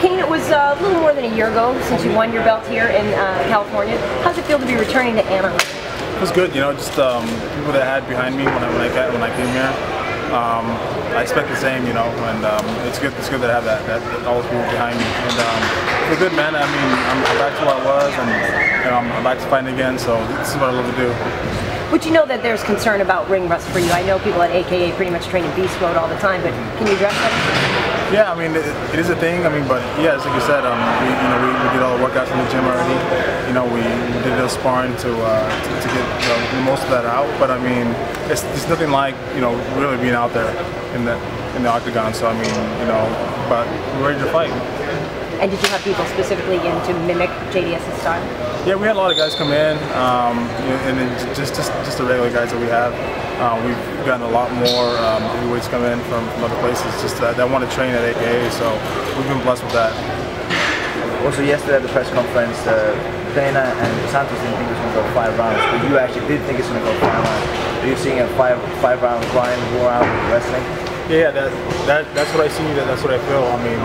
Cain, it was a little more than a year ago since you won your belt here in California. How's it feel to be returning to Anaheim? It was good, you know, just people that I had behind me when I came here. I expect the same, you know, and it's good that I have that all those people behind me. And it's good, man. I mean, I'm back to where I was, and you know, I'm back to fighting again. So this is what I love to do. Would you know that there's concern about ring rust for you? I know people at AKA pretty much train in beast mode all the time, but can you address that? Yeah, I mean, it is a thing. I mean, but yeah, like you said, we did all the workouts in the gym already. You know, we did those sparring to get most of that out. But I mean, it's nothing like, you know, really being out there in the octagon. So I mean, you know, but we're ready to fight. And did you have people specifically in to mimic JDS's style? Yeah, we had a lot of guys come in, and then just the regular guys that we have. We've gotten a lot more heavyweights come in from other places just that want to train at AKA, so we've been blessed with that. Also yesterday at the press conference, Dana and Santos didn't think it was going to go 5 rounds, but you actually did think it's going to go 5 rounds. Are you seeing a five round grind war out with wrestling? Yeah, that's what I see. That's what I feel. I mean,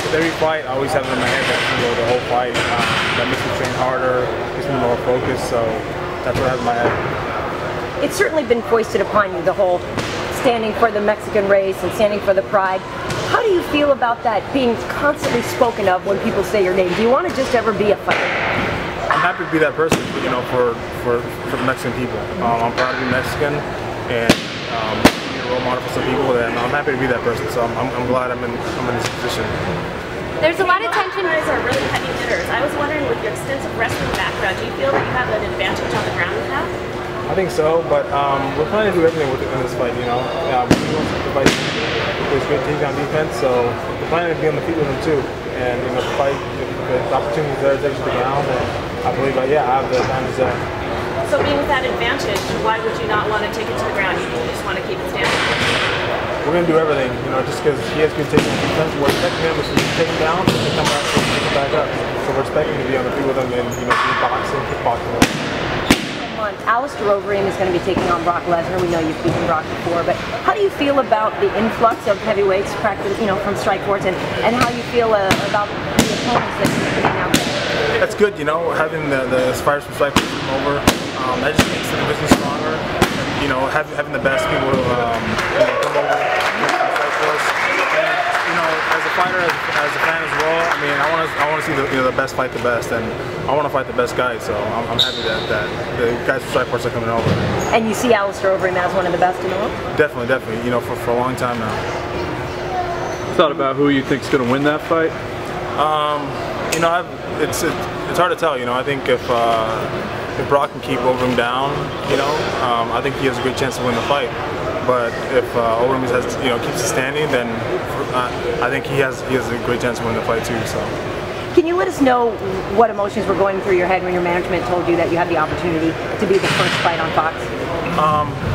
with every fight, I always have it in my head that I can go the whole fight. That makes me train harder, makes me more focused. So that's what I have in my head. It's certainly been foisted upon you, the whole standing for the Mexican race and standing for the pride. How do you feel about that being constantly spoken of when people say your name? Do you want to just ever be a fighter? I'm happy to be that person, you know, for the Mexican people. I'm proud to be Mexican, and be a role model for some people, and I'm happy to be that person. So I'm glad I'm in this position. There's a lot of tension. You guys are really heavy hitters. I was wondering, with your extensive wrestling background, do you feel that you have an advantage on the ground with that? I think so, but we're trying to do everything in this fight, you know. We want to fight with great takedown defense, so we're planning to be on the feet with them too. And you know, the fight, the opportunity is there to take it to the ground, and I believe, I have the advantage there. So being with that advantage, why would you not want to take it to the ground? You just want to keep it standing? We're going to do everything, you know, just because he has good takedown defense. We're expecting him to take him down and come back and take him back up. So we're expecting to be on the feet with him and, you know, be boxing, kickboxing. Alistair Overeem is going to be taking on Brock Lesnar. We know you've beaten Brock before, but how do you feel about the influx of heavyweights practice, you know, from Strikeforce, and how you feel about the opponents that you're putting out there? That's good, you know, having the fighters from Strikeforce come over. That just makes the division stronger. And, you know, having the best people you know, come over from Strikeforce. And, you know, as a fighter, as a fan as well, I mean, I want to see the best fight the best, and I want to fight the best guys. So I'm happy that the guys from Strikeforce are coming over. And you see Alistair Overeem as one of the best in the world? Definitely. You know, for a long time now. Thought about who you think's going to win that fight? You know, it's hard to tell. You know, I think if Brock can keep Overeem down, you know, I think he has a good chance to win the fight. But if Overeem keeps it standing, then I think he has a great chance to win the fight too. So. Can you let us know what emotions were going through your head when your management told you that you had the opportunity to be the first fight on Fox?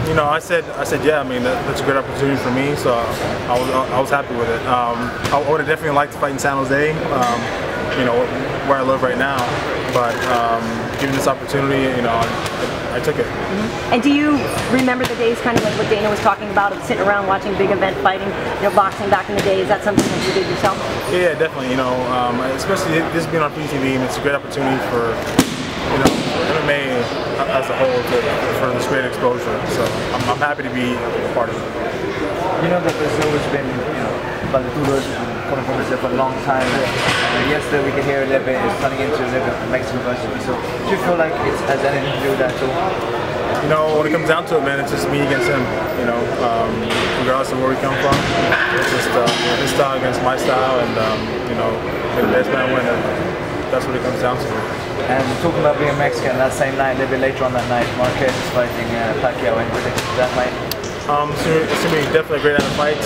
You know, I said, yeah. I mean, that's a great opportunity for me, so I was happy with it. I would have definitely liked to fight in San Jose, you know, where I live right now. But given this opportunity, you know, I took it. And do you remember the days, kind of like what Dana was talking about, of sitting around watching big event fighting, you know, boxing back in the day? Is that something that you did yourself? Yeah, definitely. You know, especially this being on PTV, it's a great opportunity for, you know, MMA as a whole for this great exposure. So I'm happy to be part of it. You know that there's always been, you know, Valetudos coming from Brazil for a long time. Yesterday we could hear a little bit, it's turning into a little bit of Mexican version. So do you feel like it has anything to do with that too? You know, when it comes down to it, man, it's just me against him. You know, regardless of where we come from, it's just his style against my style, and you know, may the best man win. That's what it comes down to. And talking about being Mexican, that same night, a little bit later on that night, Marquez is fighting Pacquiao. Any predictions for that fight? It's going to be definitely a great out of fights.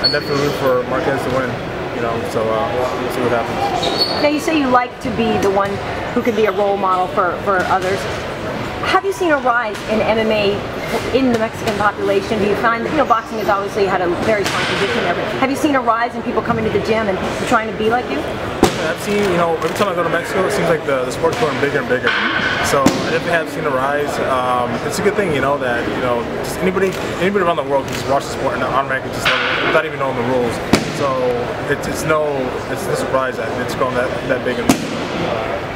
I definitely root for Marquez to win. You know, so we'll see what happens. Now you say you like to be the one who can be a role model for others. Have you seen a rise in MMA in the Mexican population? Do you find that, you know, boxing has obviously had a very strong position there, but have you seen a rise in people coming to the gym and trying to be like you? I've seen, you know, every time I go to Mexico, it seems like the sport's going bigger and bigger. So I definitely have seen a rise. It's a good thing, you know, that, you know, just anybody around the world can just watch the sport and automatically just without even knowing the rules. So it's no surprise that it's grown that big of a